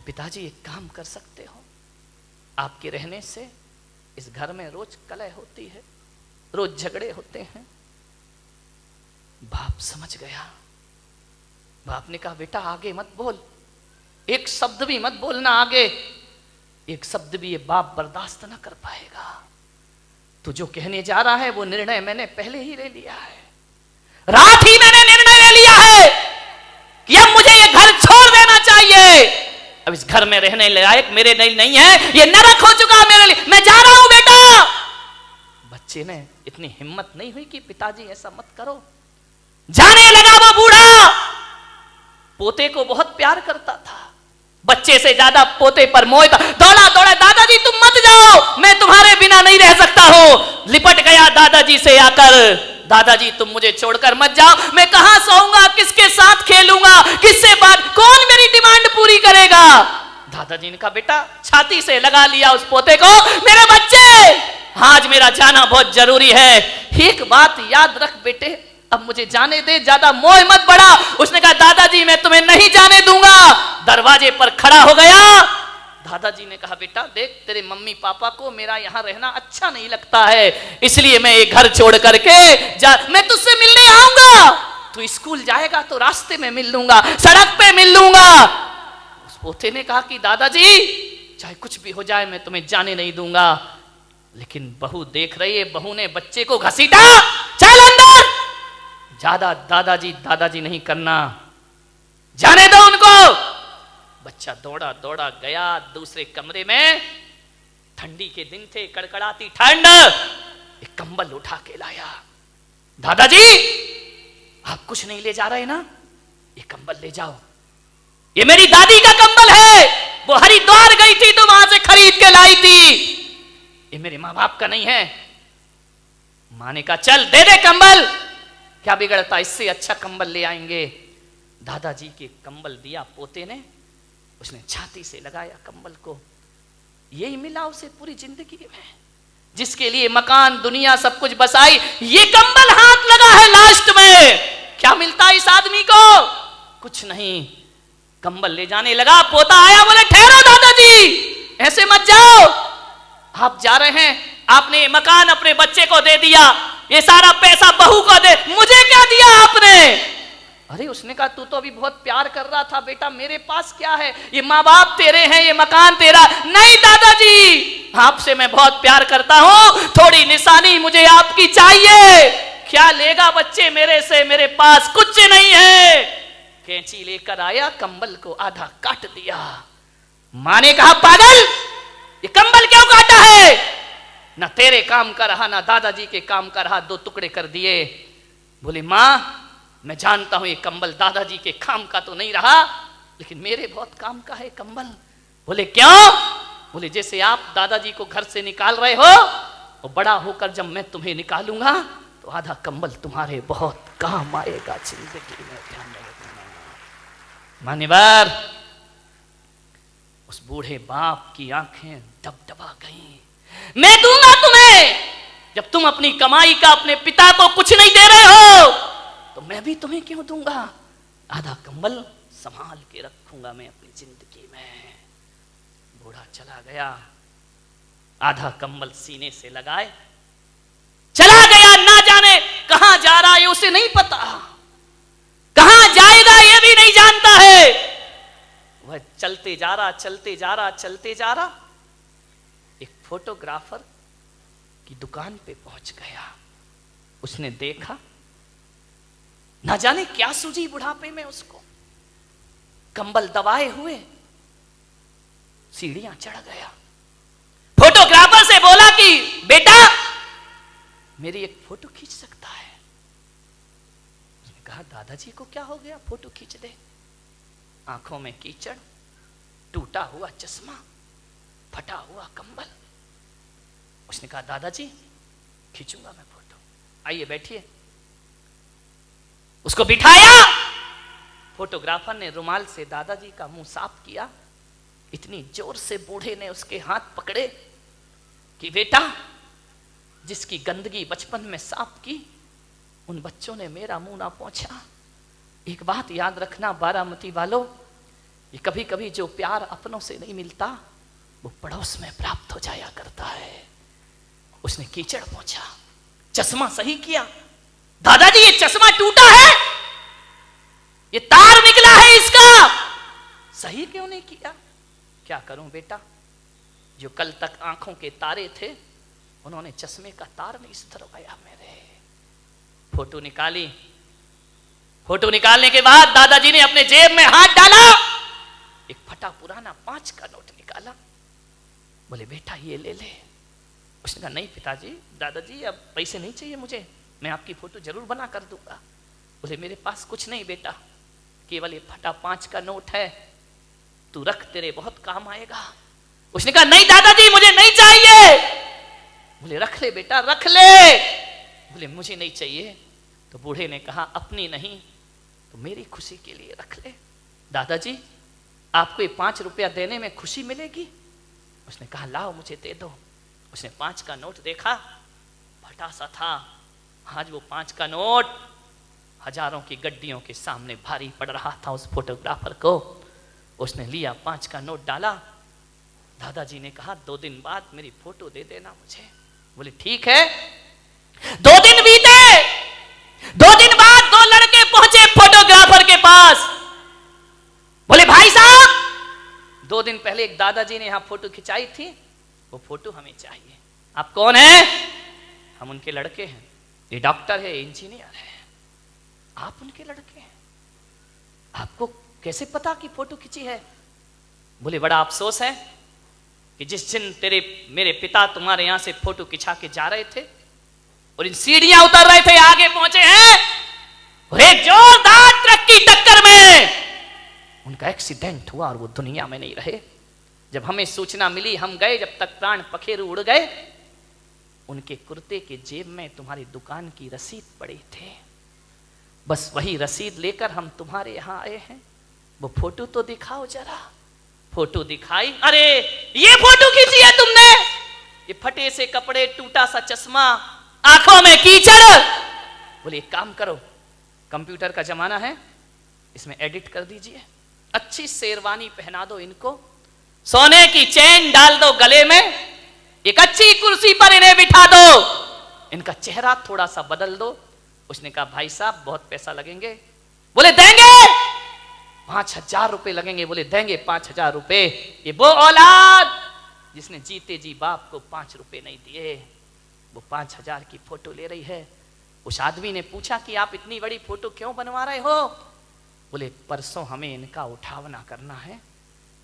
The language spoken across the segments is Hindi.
पिताजी एक काम कर सकते हो, आपके रहने से इस घर में रोज कलह होती है, रोज झगड़े होते हैं। बाप समझ गया। बाप ने कहा बेटा आगे मत बोल, एक शब्द भी मत बोलना आगे, एक शब्द भी ये बाप बर्दाश्त ना कर पाएगा। तू जो कहने जा रहा है वो निर्णय मैंने पहले ही ले लिया है, रात ही मैंने निर्णय ले लिया है कि अब मुझे ये घर छोड़ देना चाहिए। अब इस घर में रहने लायक मेरे लिए नहीं है, ये नरक हो चुका है मेरे लिए, मैं जा रहा हूं बेटा। बच्चे ने इतनी हिम्मत नहीं हुई कि पिताजी ऐसा मत करो। जाने लगा वो बूढ़ा। पोते को बहुत प्यार करता था, बच्चे से ज्यादा पोते पर मोह था। दौड़ा दौड़ा, दादाजी तुम मत जाओ, मैं तुम्हारे बिना नहीं रह सकता हूं। लिपट गया दादाजी से आकर, दादाजी तुम मुझे छोड़कर मत जाओ, मैं कहां सोऊंगा, किसके साथ खेलूंगा, किससे बात, कौन मेरी डिमांड पूरी करेगा। दादाजी ने कहा बेटा, छाती से लगा लिया उस पोते को, मेरे बच्चे आज मेरा जाना बहुत जरूरी है, एक बात याद रख बेटे, अब मुझे जाने दे, ज्यादा मोह मत बढ़ा। उसने कहा दादाजी मैं तुम्हें नहीं जाने दूंगा। दरवाजे पर खड़ा हो गया। दादाजी ने कहा बेटा देख, तेरे मम्मी पापा को मेरा यहाँ रहना अच्छा नहीं लगता है, इसलिए मैं ये घर छोड़ करके मैं तुझसे मिलने आऊंगा। तू स्कूल जाएगा तो रास्ते में मिल लूंगा, सड़क पे मिल लूंगा। उस पोते ने कहा कि दादाजी चाहे कुछ भी हो जाए मैं तुम्हें जाने नहीं दूंगा। लेकिन बहू देख रही है, बहू ने बच्चे को घसीटा, चल अंदर। ज्यादा दादाजी दादाजी नहीं करना, जाने दो उनको। बच्चा दौड़ा दौड़ा गया दूसरे कमरे में। ठंडी के दिन थे, कड़कड़ाती ठंड। एक कंबल उठा के लाया। दादाजी आप कुछ नहीं ले जा रहे ना, ये कंबल ले जाओ, ये मेरी दादी का कंबल है, वो हरिद्वार गई थी तो वहां से खरीद के लाई थी, ये मेरे माँ बाप का नहीं है। माँ ने कहा चल दे दे कंबल, क्या बिगड़ता, इससे अच्छा कंबल ले आएंगे। दादाजी के कंबल दिया पोते ने, उसने छाती से लगाया कंबल को। यही मिला उसे पूरी जिंदगी में, जिसके लिए मकान दुनिया सब कुछ बसाई, ये कंबल हाथ लगा है लास्ट में। क्या मिलता इस आदमी को, कुछ नहीं। कंबल ले जाने लगा, पोता आया, बोले ठहरो दादाजी, ऐसे मत जाओ, आप जा रहे हैं, आपने मकान अपने बच्चे को दे दिया, ये सारा पैसा बहू को दे, मुझे क्या दिया आपने। अरे उसने कहा तू तो अभी बहुत प्यार कर रहा था बेटा, मेरे पास क्या है, ये माँ बाप तेरे हैं, ये मकान तेरा। नहीं दादाजी, आपसे मैं बहुत प्यार करता हूं, थोड़ी निशानी मुझे आपकी चाहिए। क्या लेगा बच्चे मेरे से, मेरे पास कुछ नहीं है। कैंची लेकर आया, कंबल को आधा काट दिया। मां ने कहा पागल, ये कंबल क्यों काटा है, ना तेरे काम का रहा ना दादाजी के काम का रहा, दो टुकड़े कर दिए। बोले मां मैं जानता हूं ये कंबल दादाजी के काम का तो नहीं रहा, लेकिन मेरे बहुत काम का है कंबल। बोले क्यों, बोले जैसे आप दादाजी को घर से निकाल रहे हो, और बड़ा होकर जब मैं तुम्हें निकालूंगा तो आधा कंबल तुम्हारे बहुत काम आएगा जिंदगी में, ध्यान रखना। मान्यवर, उस बूढ़े बाप की आंखें डबडबा गईं। मैं दूंगा तुम्हें, जब तुम अपनी कमाई का अपने पिता को कुछ नहीं दे रहे हो तो मैं भी तुम्हें क्यों दूंगा। आधा कंबल संभाल के रखूंगा मैं अपनी जिंदगी में। बूढ़ा चला गया, आधा कंबल सीने से लगाए चला गया। ना जाने कहां जा रहा है उसे नहीं पता, कहां जाएगा ये भी नहीं जानता है। वह चलते जा रहा, चलते जा रहा, चलते जा रहा, एक फोटोग्राफर की दुकान पे पहुंच गया। उसने देखा, ना जाने क्या सूझी बुढ़ापे में उसको, कंबल दबाए हुए सीढ़ियां चढ़ गया। फोटोग्राफर से बोला कि बेटा मेरी एक फोटो खींच सकता है। उसने कहा दादाजी को क्या हो गया, फोटो खींच दे। आंखों में कीचड़, टूटा हुआ चश्मा, फटा हुआ कंबल। उसने कहा दादाजी खींचूंगा मैं फोटो, आइए बैठिए। उसको बिठाया। फोटोग्राफर ने रुमाल से दादाजी का मुंह साफ किया। इतनी जोर से बूढ़े ने उसके हाथ पकड़े कि बेटा जिसकी गंदगी बचपन में साफ की, उन बच्चों ने मेरा मुंह ना पोंछा। एक बात याद रखना बारामती वालों, ये कभी कभी जो प्यार अपनों से नहीं मिलता वो पड़ोस में प्राप्त हो जाया करता है। उसने कीचड़ पोंछा, चश्मा सही किया। दादाजी ये चश्मा टूटा है, ये तार निकला है इसका, सही क्यों नहीं किया? क्या करूं बेटा, जो कल तक आंखों के तारे थे उन्होंने चश्मे का तार नहीं सुधरवाया मेरे। फोटो निकाली, फोटो निकालने के बाद दादाजी ने अपने जेब में हाथ डाला, एक फटा पुराना 5 का नोट निकाला। बोले बेटा ये ले ले। उसने कहा नहीं पिताजी, दादाजी अब पैसे नहीं चाहिए मुझे, मैं आपकी फोटो जरूर बना कर दूंगा। बोले मेरे पास कुछ नहीं बेटा, केवल ये फटा 5 का नोट है, तू रख, तेरे बहुत काम आएगा। उसने कहा नहीं दादाजी मुझे नहीं चाहिए। बोले रख ले बेटा रख ले। बोले मुझे नहीं चाहिए। तो बूढ़े ने कहा अपनी नहीं तो मेरी खुशी के लिए रख ले। दादाजी आपको ये 5 रुपया देने में खुशी मिलेगी? उसने कहा लाओ मुझे दे दो। उसने 5 का नोट देखा, फटा सा था। आज वो 5 का नोट हजारों की गड्डियों के सामने भारी पड़ रहा था उस फोटोग्राफर को। उसने लिया 5 का नोट डाला। दादाजी ने कहा 2 दिन बाद मेरी फोटो दे देना मुझे। बोले ठीक है। 2 दिन बीते। 2 दिन बाद 2 लड़के पहुंचे फोटोग्राफर के पास। बोले भाई साहब 2 दिन पहले एक दादाजी ने यहां फोटो खिंचाई थी, वो फोटो हमें चाहिए। आप कौन हैं? हम उनके लड़के हैं। ये डॉक्टर है, इंजीनियर है। आप उनके लड़के हैं? आपको कैसे पता कि फोटो खिंची है? बोले बड़ा अफसोस है कि जिस दिन मेरे पिता तुम्हारे यहां से फोटो खिंचा के जा रहे थे और इन सीढ़ियां उतर रहे थे, आगे पहुंचे हैं और एक जोरदार ट्रक की टक्कर में उनका एक्सीडेंट हुआ और वो दुनिया में नहीं रहे। जब हमें सूचना मिली हम गए, जब तक प्राण पखेरु उड़ गए, उनके कुर्ते के जेब में तुम्हारी दुकान की रसीद पड़ी थी। बस वही रसीद लेकर हम तुम्हारे यहां आए हैं। वो फोटो तो दिखाओ जरा। फोटो दिखाई, अरे ये फोटो खींची है तुमने? ये फटे से कपड़े, टूटा सा चश्मा, आंखों में कीचड़। बोले एक काम करो, कंप्यूटर का जमाना है, इसमें एडिट कर दीजिए, अच्छी शेरवानी पहना दो इनको, सोने की चेन डाल दो गले में, एक अच्छी कुर्सी पर इन्हें बिठा दो, इनका चेहरा थोड़ा सा बदल दो। उसने कहा भाई साहब बहुत पैसा लगेंगे। बोले देंगे। 5,000 रुपए लगेंगे। बोले देंगे 5,000 रुपए। ये वो औलाद जिसने जीते जी बाप को 5 रुपए नहीं दिए, वो 5,000 की फोटो ले रही है। उस आदमी ने पूछा कि आप इतनी बड़ी फोटो क्यों बनवा रहे हो? बोले परसों हमें इनका उठावना करना है,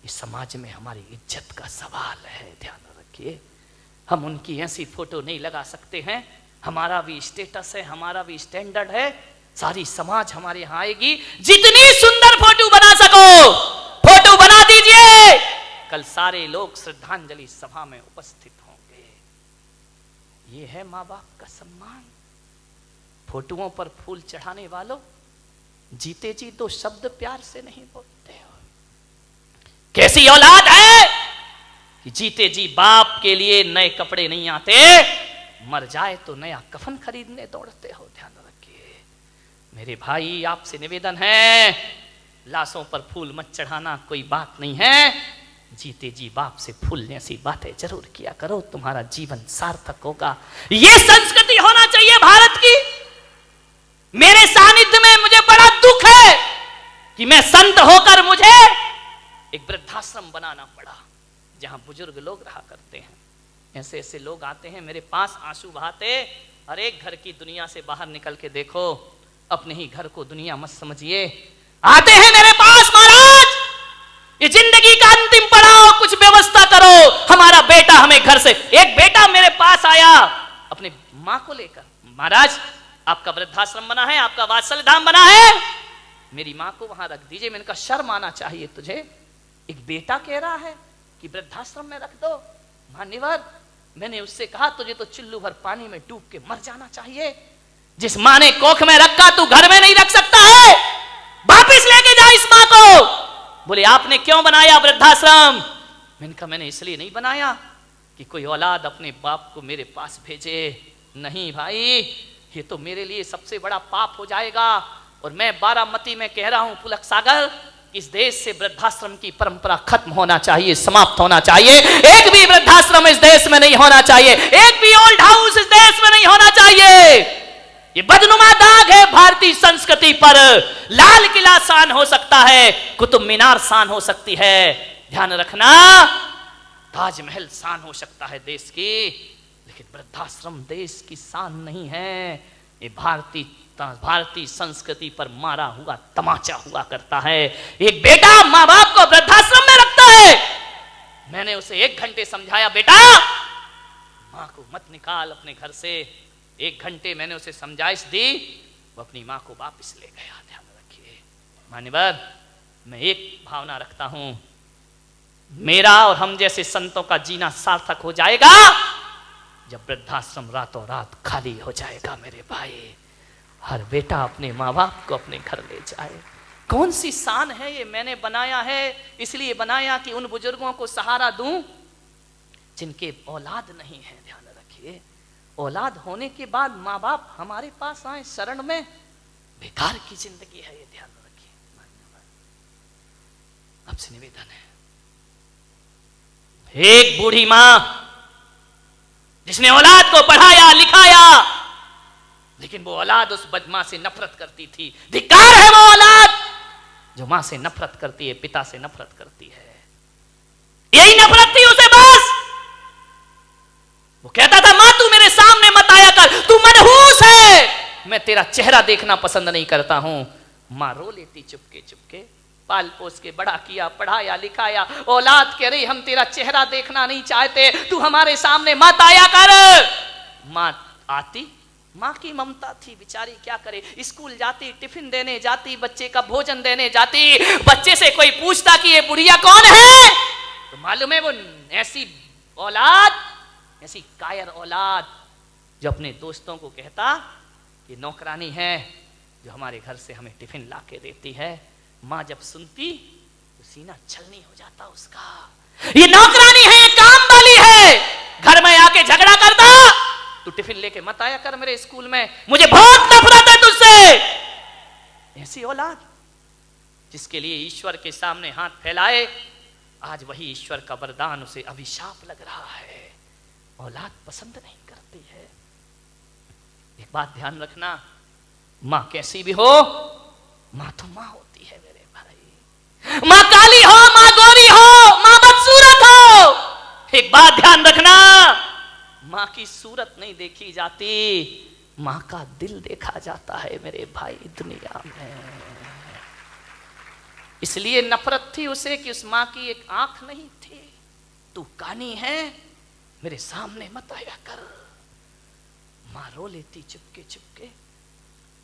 इस समाज में हमारी इज्जत का सवाल है, ध्यान रखिए। हम उनकी ऐसी फोटो नहीं लगा सकते हैं, हमारा भी स्टेटस है, हमारा भी स्टैंडर्ड है। सारी समाज हमारे यहाँ आएगी। जितनी सुंदर फोटो बना सको फोटो बना दीजिए। कल सारे लोग श्रद्धांजलि सभा में उपस्थित होंगे। ये है माँ बाप का सम्मान। फोटोओं पर फूल चढ़ाने वालों, जीते जी 2 शब्द प्यार से नहीं बोलते हो। कैसी औलाद है कि जीते जी बाप के लिए नए कपड़े नहीं आते, मर जाए तो नया कफन खरीदने दौड़ते हो। ध्यान रखिए मेरे भाई, आपसे निवेदन है, लाशों पर फूल मत चढ़ाना, कोई बात नहीं है। जीते जी बाप से फूल जैसी बातें जरूर किया करो, तुम्हारा जीवन सार्थक होगा। ये संस्कृति होना चाहिए भारत की। मेरे सानिध्य में मुझे बड़ा दुख है कि मैं संत होकर मुझे एक वृद्धाश्रम बनाना पड़ा जहां बुजुर्ग लोग रहा करते हैं। ऐसे ऐसे लोग आते हैं मेरे पास आंसू बहाते, अरे घर की दुनिया से बाहर निकल के देखो, अपने ही घर को दुनिया मत समझिए। आते हैं मेरे पास, महाराज ये जिंदगी का अंतिम पड़ाव, कुछ व्यवस्था करो, हमारा बेटा हमें घर से। एक बेटा मेरे पास आया अपने माँ को लेकर, महाराज आपका वृद्धाश्रम बना है, आपका वात्सल्य धाम बना है, मेरी माँ को वहां रख दीजिए। मैंने कहा शर्म आना चाहिए तुझे, एक बेटा कह रहा है कि वृद्धाश्रम में रख दो। मान्यवर, मैंने उससे कहा तुझे तो चुल्लू भर पानी में डूब के मर जाना चाहिए। जिस माँ ने कोख में रखा तू घर में नहीं रख सकता है, वापिस लेके जा इस माँ को। बोले आपने क्यों बनाया वृद्धाश्रम? मैंने कहा मैंने इसलिए नहीं बनाया कि कोई औलाद अपने बाप को मेरे पास भेजे। नहीं भाई, ये तो मेरे लिए सबसे बड़ा पाप हो जाएगा। और मैं बारामती में कह रहा हूं पुलक सागर, इस देश से वृद्धाश्रम की परंपरा खत्म होना चाहिए, समाप्त होना चाहिए। एक भी वृद्धाश्रम इस देश में नहीं होना चाहिए, एक भी ओल्ड हाउस इस देश में नहीं होना चाहिए। ये बदनुमा दाग है भारतीय संस्कृति पर। लाल किला शान हो सकता है, कुतुब मीनार शान हो सकती है, ध्यान रखना ताजमहल शान हो सकता है देश की, लेकिन वृद्धाश्रम देश की शान नहीं है। ये भारतीय संस्कृति पर मारा हुआ तमाचा हुआ करता है। एक बेटा माँ बाप को वृद्धाश्रम में रखता है, मैंने उसे 1 घंटे समझाया, बेटा माँ को मत निकाल अपने घर से। 1 घंटे मैंने उसे समझाइश दी, वो अपनी माँ को वापस ले गया। ध्यान रखिए मान्यवर, मैं एक भावना रखता हूं, मेरा और हम जैसे संतों का जीना सार्थक हो जाएगा जब वृद्धाश्रम रातों रात खाली हो जाएगा। मेरे भाई, हर बेटा अपने माँ बाप को अपने घर ले जाए। कौन सी शान है ये? मैंने बनाया है इसलिए बनाया कि उन बुजुर्गों को सहारा दूं जिनके औलाद नहीं है। ध्यान रखिए, औलाद होने के बाद माँ बाप हमारे पास आए शरण में, बेकार की जिंदगी है ये, ध्यान रखिए। आपसे निवेदन है, एक बूढ़ी मां जिसने औलाद को पढ़ाया लिखाया, लेकिन वो औलाद उस मां से नफरत करती थी। धिक्कार है वो औलाद जो मां से नफरत करती है, पिता से नफरत करती है। यही नफरत थी उसे बस। वो कहता था, मां तू मेरे सामने मत आया कर, तू मनहूस है, मैं तेरा चेहरा देखना पसंद नहीं करता हूं। मां रो लेती चुपके चुपके, पाल पोस के बड़ा किया, पढ़ाया लिखाया। औलाद कह रही हम तेरा चेहरा देखना नहीं चाहते, तू हमारे सामने मत आया कर। मां आती, मां की ममता थी बेचारी, क्या करे, स्कूल जाती, टिफिन देने जाती, बच्चे का भोजन देने जाती। बच्चे से कोई पूछता कि ये बुढ़िया कौन है, तो मालूम है वो ऐसी औलाद, ऐसी कायर औलाद जो अपने दोस्तों को कहता कि नौकरानी है जो हमारे घर से हमें टिफिन ला के देती है। मां जब सुनती तो सीना छलनी हो जाता उसका, ये नौकरानी है, ये काम वाली है। घर में आके झगड़ा करता, तू टिफिन लेके मत आया कर मेरे स्कूल में, मुझे बहुत नफरत है तुझसे। ऐसी औलाद जिसके लिए ईश्वर के सामने हाथ फैलाए, आज वही ईश्वर का वरदान उसे अभिशाप लग रहा है। औलाद पसंद नहीं करती है। एक बात ध्यान रखना, मां कैसी भी हो, मां तो मां होती है मेरे भाई। मां काली हो, मां गोरी हो, मां बदसूरत हो, एक बात ध्यान रखना, मां की सूरत नहीं देखी जाती, मां का दिल देखा जाता है मेरे भाई दुनिया में। इसलिए नफरत थी उसे कि उस मां की एक आंख नहीं थी। तू कानी है, मेरे सामने मत आया कर। मां रो लेती चुपके चुपके,